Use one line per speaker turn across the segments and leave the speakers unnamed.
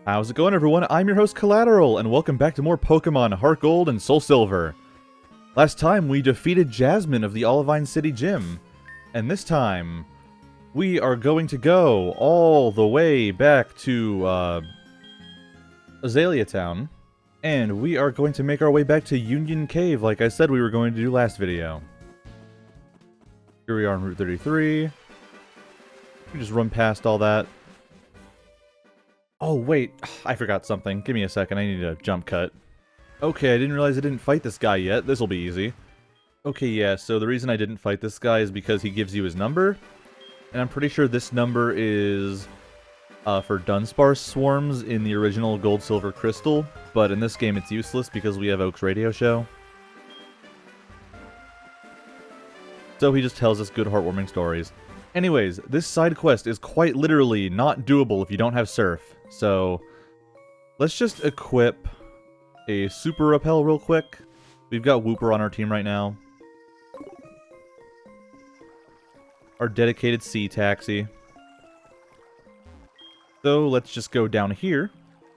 How's it going, everyone? I'm your host, Collateral, and welcome back to more Pokémon HeartGold and SoulSilver. Last time, we defeated Jasmine of the Olivine City Gym. And this time, we are going to go all the way back to, Azalea Town. And we are going to make our way back to Union Cave, like I said we were going to do last video. Here we are on Route 33. We just run past all that. Oh, wait. I forgot something. Give me a second. I need a jump cut. Okay, I didn't realize I didn't fight this guy yet. This'll be easy. Okay, yeah, so the reason I didn't fight this guy is because he gives you his number. And I'm pretty sure this number is for Dunsparce swarms in the original Gold, Silver, Crystal. But in this game, it's useless because we have Oak's radio show. So he just tells us good, heartwarming stories. Anyways, this side quest is quite literally not doable if you don't have Surf. So, let's just equip a Super Repel real quick. We've got Wooper on our team right now. Our dedicated Sea Taxi. So, let's just go down here.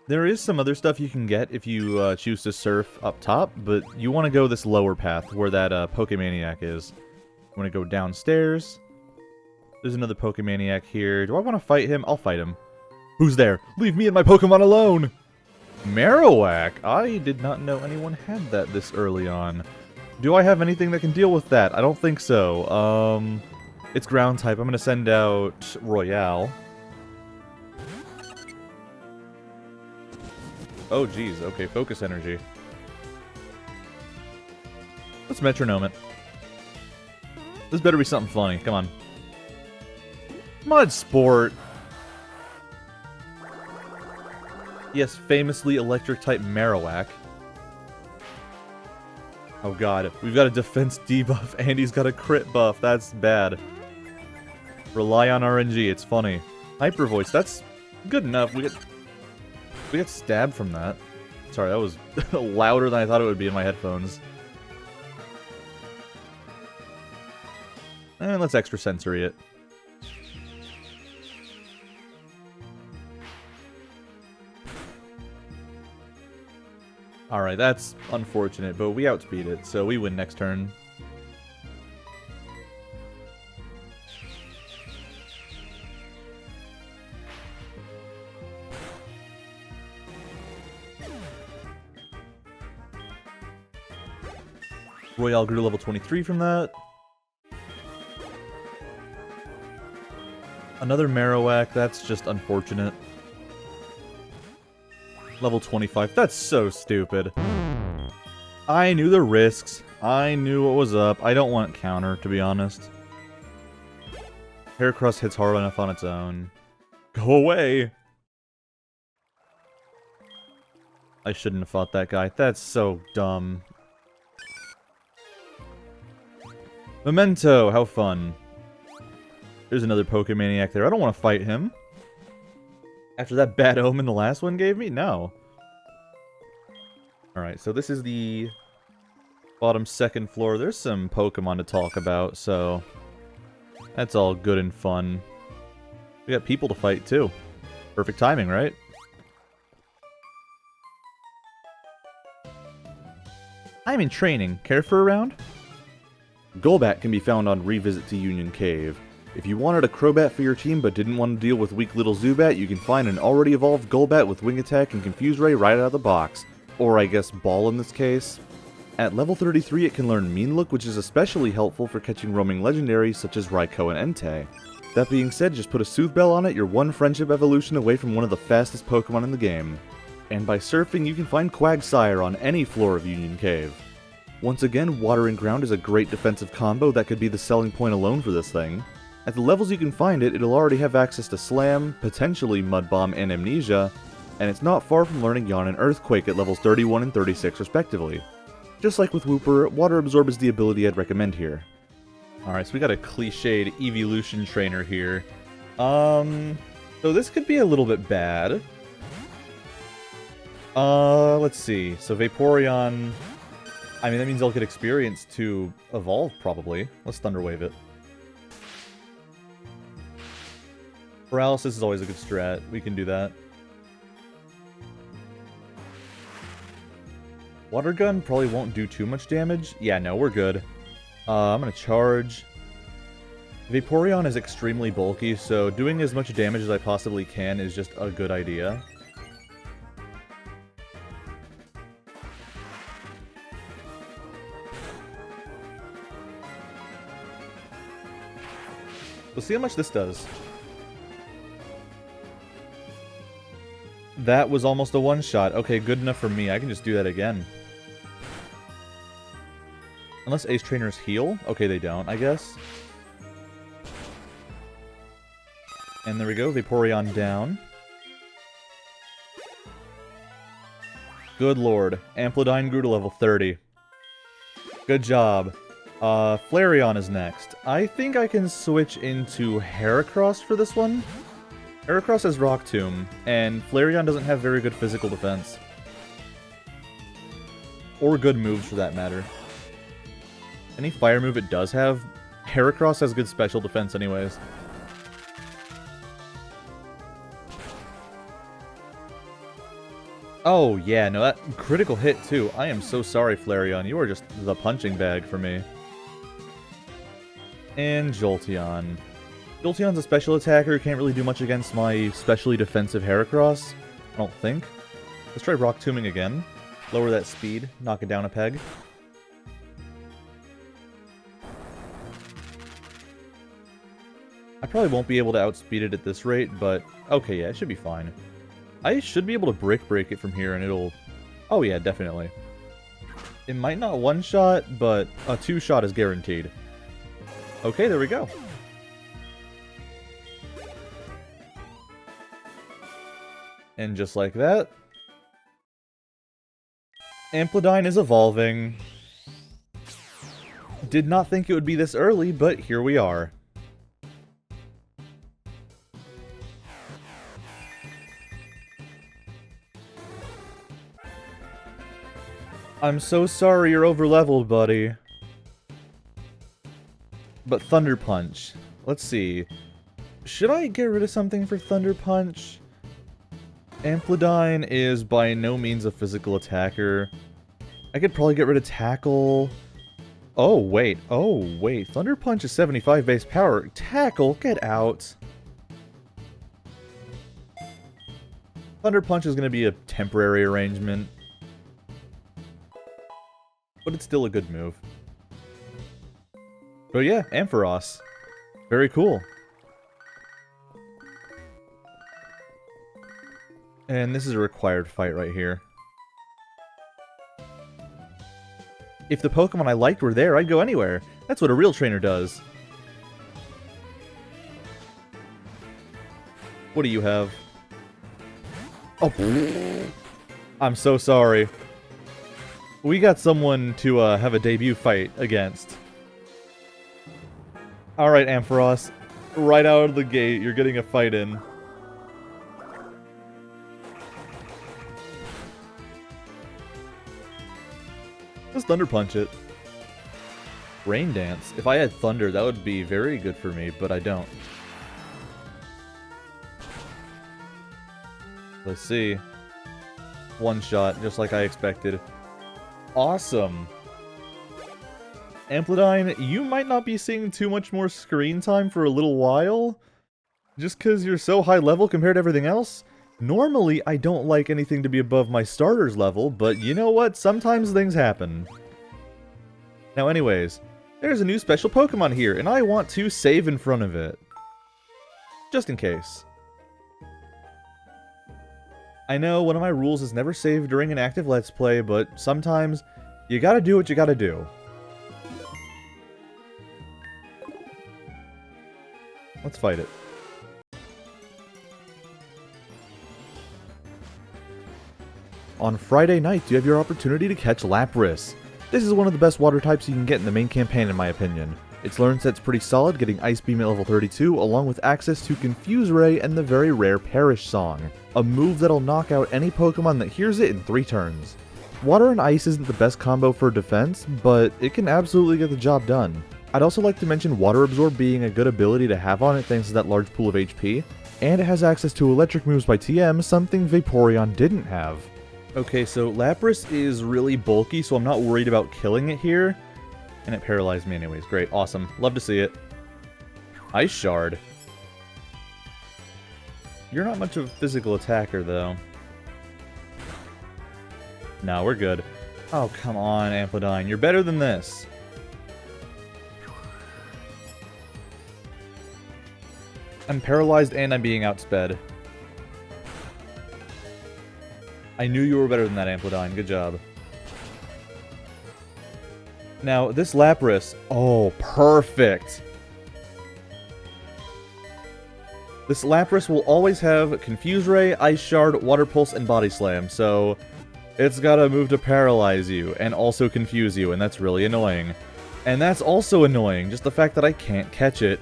There is some other stuff you can get if you choose to surf up top, but you want to go this lower path where that Pokemaniac is. You want to go downstairs. There's another Pokemaniac here. Do I want to fight him? I'll fight him. Who's there? Leave me and my Pokemon alone! Marowak! I did not know anyone had that this early on. Do I have anything that can deal with that? I don't think so. It's ground type. I'm going to send out Royale. Oh, geez. Okay, focus energy. Let's metronome it. This better be something funny. Come on. Mud Sport. Yes, famously electric-type Marowak. Oh god, we've got a defense debuff and he's got a crit buff. That's bad. Rely on RNG, it's funny. Hyper Voice, that's good enough. We get stabbed from that. Sorry, that was louder than I thought it would be in my headphones. And let's extra sensory it. Alright, that's unfortunate, but we outspeed it, so we win next turn. Royale grew to level 23 from that. Another Marowak, that's just unfortunate. Level 25. That's so stupid. I knew the risks. I knew what was up. I don't want counter, to be honest. Heracross hits hard enough on its own. Go away! I shouldn't have fought that guy. That's so dumb. Memento! How fun. There's another Pokemaniac there. I don't want to fight him. After that bad omen the last one gave me? No. Alright, so this is the bottom second floor. There's some Pokemon to talk about, so that's all good and fun. We got people to fight, too. Perfect timing, right? I'm in training. Care for a round? Golbat can be found on Revisit to Union Cave. If you wanted a Crobat for your team but didn't want to deal with weak little Zubat, you can find an already evolved Golbat with Wing Attack and Confuse Ray right out of the box. Or I guess Ball in this case. At level 33 it can learn Mean Look, which is especially helpful for catching roaming legendaries such as Raikou and Entei. That being said, just put a Sooth Bell on it, you're one friendship evolution away from one of the fastest Pokemon in the game. And by surfing you can find Quagsire on any floor of Union Cave. Once again, Water and Ground is a great defensive combo that could be the selling point alone for this thing. At the levels you can find it, it'll already have access to Slam, potentially Mud Bomb and Amnesia, and it's not far from learning Yawn and Earthquake at levels 31 and 36 respectively. Just like with Wooper, Water Absorb is the ability I'd recommend here. Alright, so we got a cliched evolution trainer here. So this could be a little bit bad. Let's see. So Vaporeon, I mean that means I'll get experience to evolve probably. Let's Thunder Wave it. Paralysis is always a good strat. We can do that. Water Gun probably won't do too much damage. Yeah, no, we're good. I'm gonna charge. Vaporeon is extremely bulky, so doing as much damage as I possibly can is just a good idea. Let's see how much this does. That was almost a one-shot. Okay, good enough for me. I can just do that again. Unless Ace Trainers heal? Okay, they don't, I guess. And there we go, Vaporeon down. Good lord. Amplodine grew to level 30. Good job. Flareon is next. I think I can switch into Heracross for this one. Heracross has Rock Tomb, and Flareon doesn't have very good physical defense. Or good moves, for that matter. Any fire move it does have, Heracross has good special defense anyways. Oh, yeah, no, that critical hit, too. I am so sorry, Flareon. You are just the punching bag for me. And Jolteon. Jolteon's a special attacker, can't really do much against my specially defensive Heracross. I don't think. Let's try Rock Tombing again. Lower that speed, knock it down a peg. I probably won't be able to outspeed it at this rate, but okay, yeah, it should be fine. I should be able to break it from here and it'll... Oh yeah, definitely. It might not one-shot, but a two-shot is guaranteed. Okay, there we go. And just like that, Amplodine is evolving. Did not think it would be this early, but here we are. I'm so sorry you're over-leveled, buddy. But Thunder Punch. Let's see. Should I get rid of something for Thunder Punch? Amplodine is by no means a physical attacker. I could probably get rid of Tackle. Oh, wait. Oh, wait. Thunder Punch is 75 base power. Tackle, get out. Thunder Punch is going to be a temporary arrangement. But it's still a good move. But yeah, Ampharos. Very cool. And this is a required fight right here. If the Pokemon I liked were there, I'd go anywhere. That's what a real trainer does. What do you have? Oh, I'm so sorry. We got someone to have a debut fight against. Alright, Ampharos. Right out of the gate, you're getting a fight in. Just Thunder Punch it. Rain Dance. If I had Thunder, that would be very good for me, but I don't. Let's see. One shot, just like I expected. Awesome. Amplodine, you might not be seeing too much more screen time for a little while. Just because you're so high level compared to everything else. Normally, I don't like anything to be above my starter's level, but you know what? Sometimes things happen. Now anyways, there's a new special Pokemon here, and I want to save in front of it. Just in case. I know one of my rules is never save during an active Let's Play, but sometimes you gotta do what you gotta do. Let's fight it. On Friday night, you have your opportunity to catch Lapras. This is one of the best water types you can get in the main campaign in my opinion. Its learn set's pretty solid, getting Ice Beam at level 32, along with access to Confuse Ray and the very rare Perish Song, a move that'll knock out any Pokemon that hears it in 3 turns. Water and Ice isn't the best combo for defense, but it can absolutely get the job done. I'd also like to mention Water Absorb being a good ability to have on it thanks to that large pool of HP, and it has access to Electric moves by TM, something Vaporeon didn't have. Okay, so Lapras is really bulky, so I'm not worried about killing it here. And it paralyzed me anyways. Great, awesome. Love to see it. Ice Shard. You're not much of a physical attacker, though. No, we're good. Oh, come on, Amplodine. You're better than this. I'm paralyzed and I'm being outsped. I knew you were better than that, Amplodine. Good job. Now, this Lapras... Oh, perfect! This Lapras will always have Confuse Ray, Ice Shard, Water Pulse, and Body Slam, so... It's got a move to paralyze you, and also confuse you, and that's really annoying. And that's also annoying, just the fact that I can't catch it.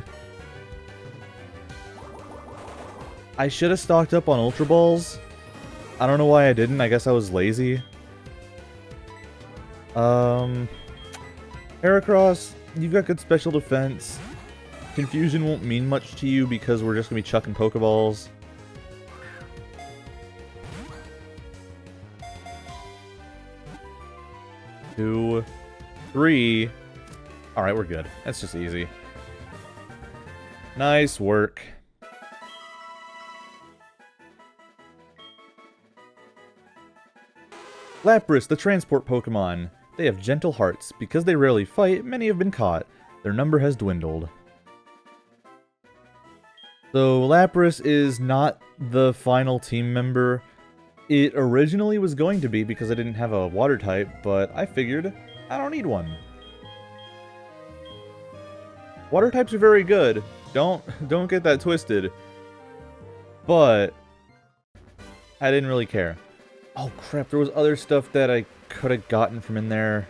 I should have stocked up on Ultra Balls. I don't know why I didn't, I guess I was lazy. Heracross, you've got good special defense. Confusion won't mean much to you because we're just going to be chucking Pokeballs. Two, three. Alright, we're good. That's just easy. Nice work. Lapras, the transport Pokemon. They have gentle hearts. Because they rarely fight, many have been caught. Their number has dwindled. So, Lapras is not the final team member. It originally was going to be because I didn't have a water type, but I figured I don't need one. Water types are very good. Don't get that twisted. But I didn't really care. Oh crap, there was other stuff that I could have gotten from in there.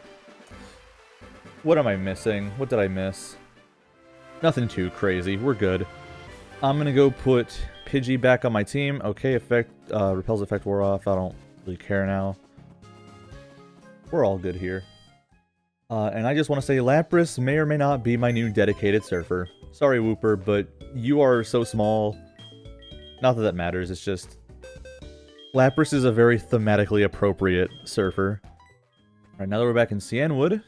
What am I missing? What did I miss? Nothing too crazy. We're good. I'm gonna go put Pidgey back on my team. Okay, repels effect wore off. I don't really care now. We're all good here. And I just want to say Lapras may or may not be my new dedicated surfer. Sorry, Wooper, but you are so small. Not that that matters, it's just... Lapras is a very thematically appropriate surfer. Alright, now that we're back in Cianwood,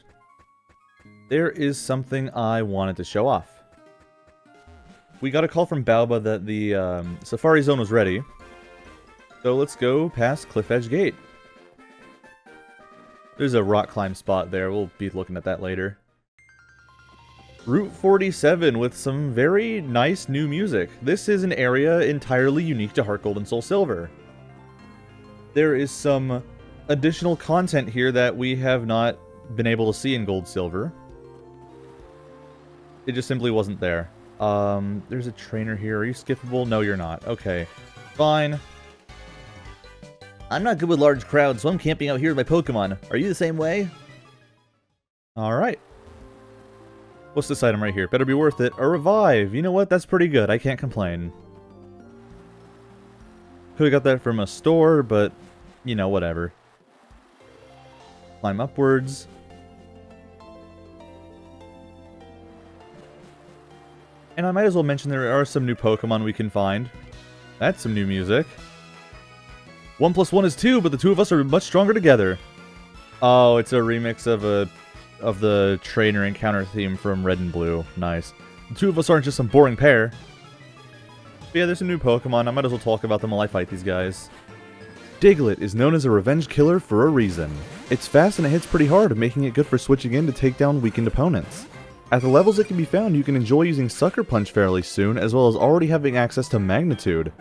there is something I wanted to show off. We got a call from Balba that the Safari Zone was ready. So let's go past Cliff Edge Gate. There's a rock climb spot there. We'll be looking at that later. Route 47 with some very nice new music. This is an area entirely unique to HeartGold and SoulSilver. There is some additional content here that we have not been able to see in Gold Silver. It just simply wasn't there. There's a trainer here. Are you skippable? No, you're not. Okay. Fine. I'm not good with large crowds, so I'm camping out here with my Pokemon. Are you the same way? Alright. What's this item right here? Better be worth it. A revive. You know what? That's pretty good. I can't complain. Could've got that from a store, but, you know, whatever. Climb upwards. And I might as well mention there are some new Pokemon we can find. That's some new music. 1 + 1 is 2, but the two of us are much stronger together. Oh, it's a remix of the trainer encounter theme from Red and Blue. Nice. The two of us aren't just some boring pair. But yeah, there's some new Pokemon. I might as well talk about them while I fight these guys. Diglett is known as a revenge killer for a reason. It's fast and it hits pretty hard, making it good for switching in to take down weakened opponents. At the levels it can be found, you can enjoy using Sucker Punch fairly soon, as well as already having access to Magnitude.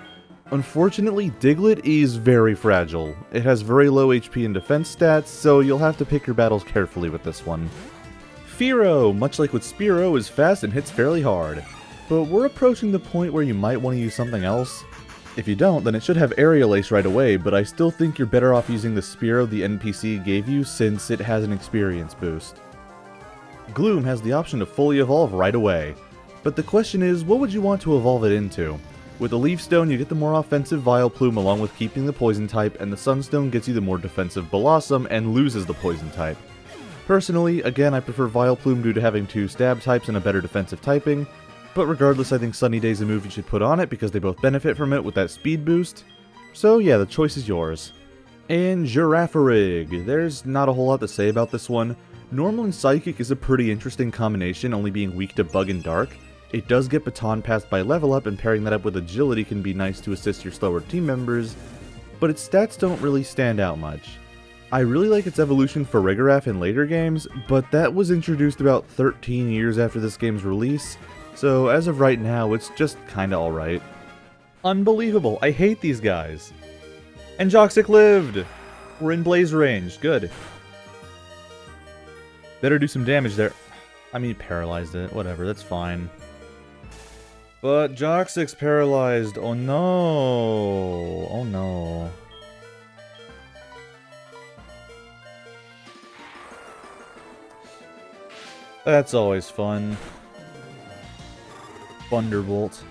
Unfortunately, Diglett is very fragile. It has very low HP and defense stats, so you'll have to pick your battles carefully with this one. Fearow, much like with Spearow, is fast and hits fairly hard. But we're approaching the point where you might want to use something else. If you don't, then it should have Aerial Ace right away, but I still think you're better off using the Spearow the NPC gave you since it has an experience boost. Gloom has the option to fully evolve right away. But the question is, what would you want to evolve it into? With the Leaf Stone, you get the more offensive Vileplume along with keeping the Poison type, and the Sunstone gets you the more defensive Blossom and loses the Poison type. Personally, again, I prefer Vileplume due to having 2 stab types and a better defensive typing, but regardless, I think Sunny Day's a move you should put on it because they both benefit from it with that speed boost. So yeah, the choice is yours. And Girafarig. There's not a whole lot to say about this one. Normal and Psychic is a pretty interesting combination, only being weak to Bug and Dark. It does get baton passed by level up, and pairing that up with Agility can be nice to assist your slower team members, but its stats don't really stand out much. I really like its evolution for Farigiraf in later games, but that was introduced about 13 years after this game's release, so as of right now, it's just kinda alright. Unbelievable, I hate these guys. And Joxic lived! We're in blaze range, good. Better do some damage there. I mean, paralyzed it, whatever, that's fine. But Joxic's paralyzed, oh no! Oh no. That's always fun. Thunderbolt.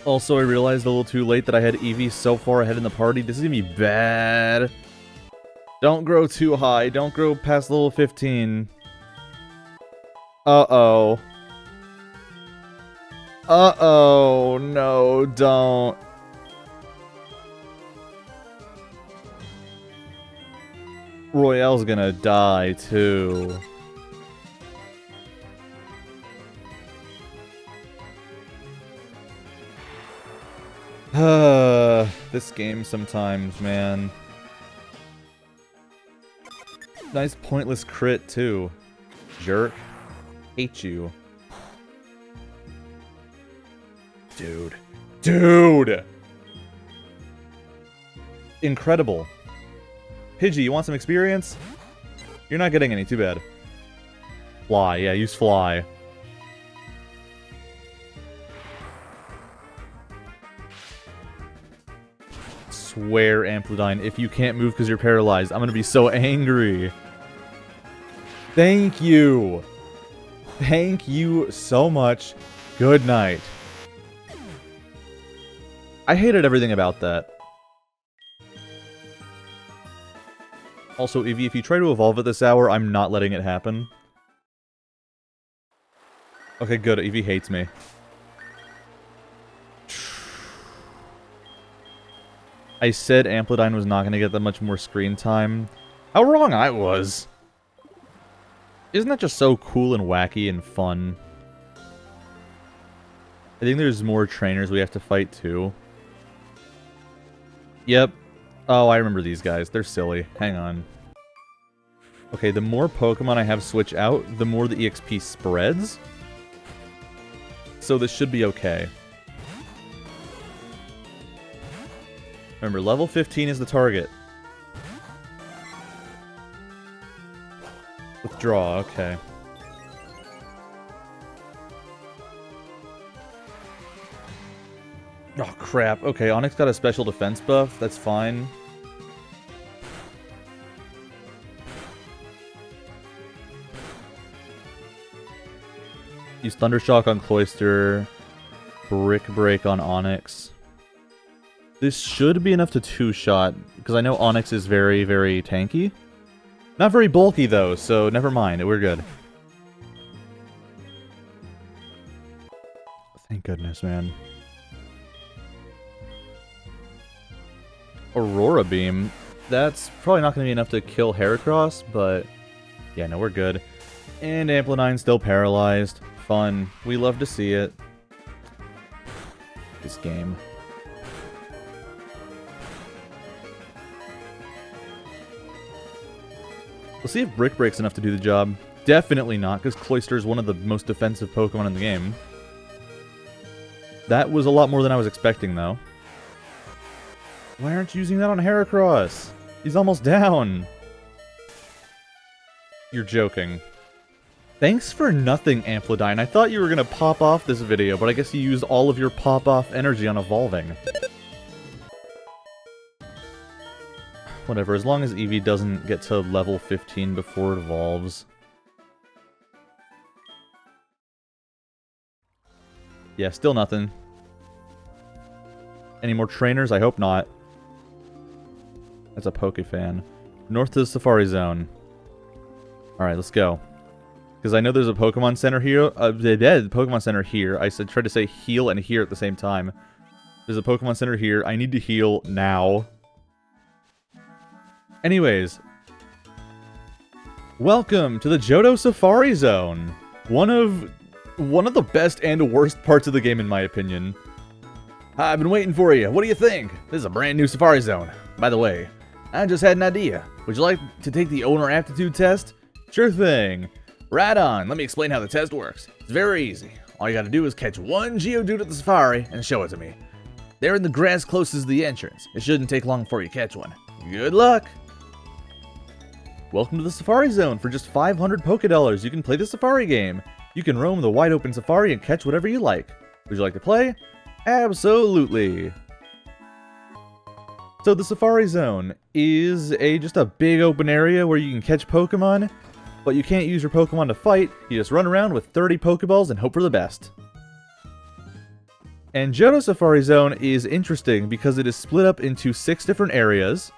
Also, I realized a little too late that I had Eevee so far ahead in the party. This is gonna be bad. Don't grow too high. Don't grow past level 15. Uh-oh. Uh-oh. No, don't. Royale's gonna die, too. This game sometimes, man. Nice pointless crit, too. Jerk. Hate you. Dude. Dude! Incredible. Pidgey, you want some experience? You're not getting any, too bad. Fly, yeah, use Fly. Swear, Amplitude, if you can't move because you're paralyzed, I'm gonna be so angry. Thank you. Thank you so much. Good night. I hated everything about that. Also, Eevee, if you try to evolve at this hour, I'm not letting it happen. Okay, good. Eevee hates me. I said Amplitude was not going to get that much more screen time. How wrong I was. Isn't that just so cool and wacky and fun? I think there's more trainers we have to fight too. Yep. Oh, I remember these guys. They're silly. Hang on. Okay, the more Pokemon I have switch out, the more the EXP spreads. So this should be okay. Remember, level 15 is the target. Withdraw, okay. Oh, crap. Okay, Onyx got a special defense buff. That's fine. Use Thundershock on Cloyster. Brick Break on Onyx. This should be enough to two-shot, because I know Onyx is very, very tanky. Not very bulky, though, so never mind. We're good. Thank goodness, man. Aurora Beam. That's probably not going to be enough to kill Heracross, but... yeah, no, we're good. And Amplitude still paralyzed. Fun. We love to see it. This game. We'll see if Brick Break's enough to do the job. Definitely not, because Cloyster is one of the most defensive Pokemon in the game. That was a lot more than I was expecting, though. Why aren't you using that on Heracross? He's almost down. You're joking. Thanks for nothing, Amplitude. I thought you were going to pop off this video, but I guess you used all of your pop-off energy on evolving. Whatever, as long as Eevee doesn't get to level 15 before it evolves. Yeah, still nothing. Any more trainers? I hope not. That's a Pokefan. North to the Safari Zone. Alright, let's go. Because I know there's a Pokemon Center here. Pokemon Center here. I tried to say heal and here at the same time. There's a Pokemon Center here. I need to heal now. Anyways. Welcome to the Johto Safari Zone. One of the best and worst parts of the game, in my opinion. I've been waiting for you. What do you think? This is a brand new Safari Zone. By the way, I just had an idea. Would you like to take the owner aptitude test? Sure thing. Right on. Let me explain how the test works. It's very easy. All you gotta do is catch one Geodude at the safari and show it to me. They're in the grass closest to the entrance. It shouldn't take long before you catch one. Good luck! Welcome to the Safari Zone. For just 500 Pokédollars, you can play the Safari game. You can roam the wide open safari and catch whatever you like. Would you like to play? Absolutely! So the Safari Zone is just a big open area where you can catch Pokemon, but you can't use your Pokemon to fight. You just run around with 30 Pokeballs and hope for the best. And Johto Safari Zone is interesting because it is split up into 6 different areas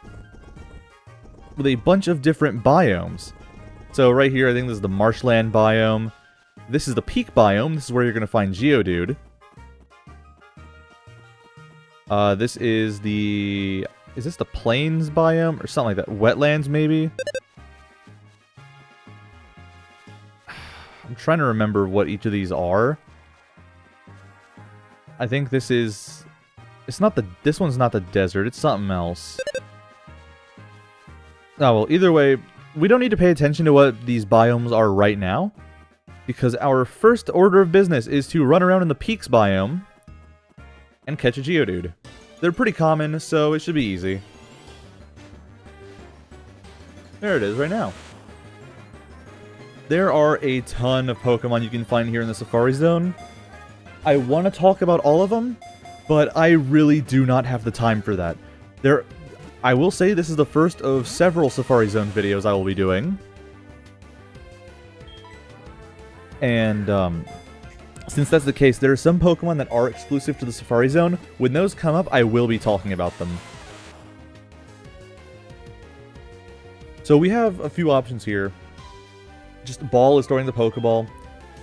with a bunch of different biomes. So right here, I think this is the marshland biome. This is the peak biome. This is where you're going to find Geodude. This is the... Is this the plains biome? Or something like that. Wetlands, maybe? I'm trying to remember what each of these are. I think this is... It's not the... This one's not the desert. It's something else. Oh, well, either way, we don't need to pay attention to what these biomes are right now, because our first order of business is to run around in the Peaks biome and catch a Geodude. They're pretty common, so it should be easy. There it is right now. There are a ton of Pokemon you can find here in the Safari Zone. I want to talk about all of them, but I really do not have the time for that. I will say this is the first of several Safari Zone videos I will be doing. And, since that's the case, there are some Pokemon that are exclusive to the Safari Zone. When those come up, I will be talking about them. So we have a few options here. Just Ball is storing the Pokeball.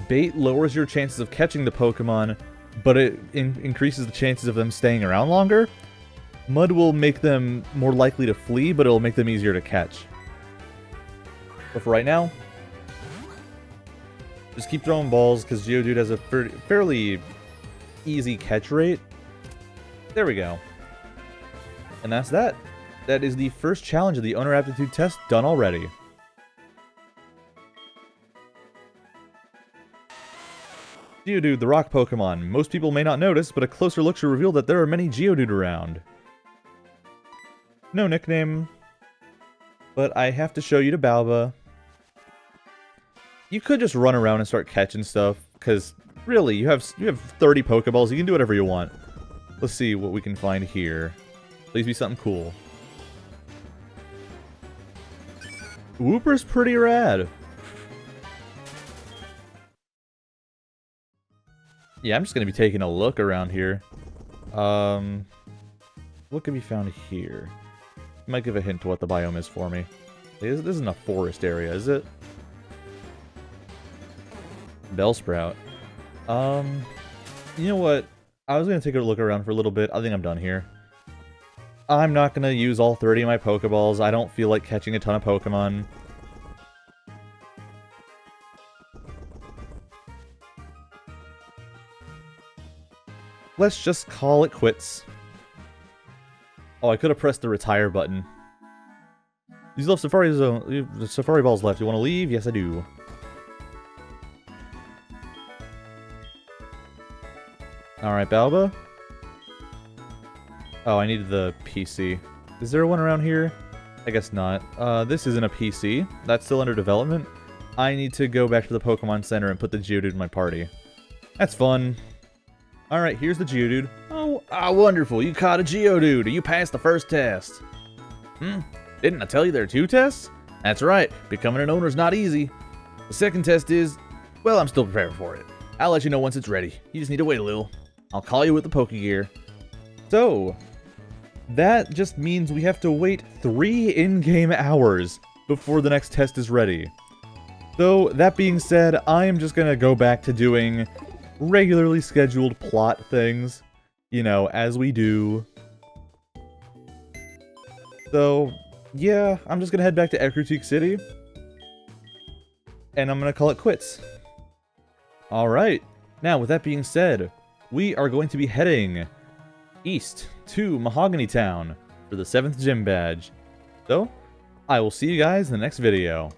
Bait lowers your chances of catching the Pokemon, but it increases the chances of them staying around longer. Mud will make them more likely to flee, but it'll make them easier to catch. But for right now, just keep throwing balls, because Geodude has a fairly easy catch rate. There we go. And that's that. That is the first challenge of the owner aptitude test done already. Geodude, the rock Pokemon. Most people may not notice, but a closer look should reveal that there are many Geodude around. No nickname, but I have to show you to Balba. You could just run around and start catching stuff, because really, you have 30 Pokeballs, you can do whatever you want. Let's see what we can find here. Please be something cool. Wooper's pretty rad. Yeah, I'm just going to be taking a look around here. What can be found here? Might give a hint to what the biome is for me. This isn't a forest area, is it? Bellsprout. You know what? I was going to take a look around for a little bit. I think I'm done here. I'm not going to use all 30 of my Pokeballs. I don't feel like catching a ton of Pokemon. Let's just call it quits. Oh, I could have pressed the retire button. You still have Safari Zone. The Safari Balls left. You want to leave? Yes, I do. Alright, Balba. Oh, I needed the PC. Is there one around here? I guess not. This isn't a PC. That's still under development. I need to go back to the Pokemon Center and put the Geodude in my party. That's fun. Alright, here's the Geodude. Oh, wonderful. You caught a Geodude. You passed the first test. Didn't I tell you there are 2 tests? That's right. Becoming an owner's not easy. The second test is... Well, I'm still prepared for it. I'll let you know once it's ready. You just need to wait a little. I'll call you with the Pokegear. So, that just means we have to wait 3 in-game hours before the next test is ready. So, that being said, I am just gonna go back to doing regularly scheduled plot things. you know, as we do. So, yeah, I'm just gonna head back to Ekrutik City, and I'm gonna call it quits. Alright, now with that being said, we are going to be heading east to Mahogany Town for the 7th gym badge. So, I will see you guys in the next video.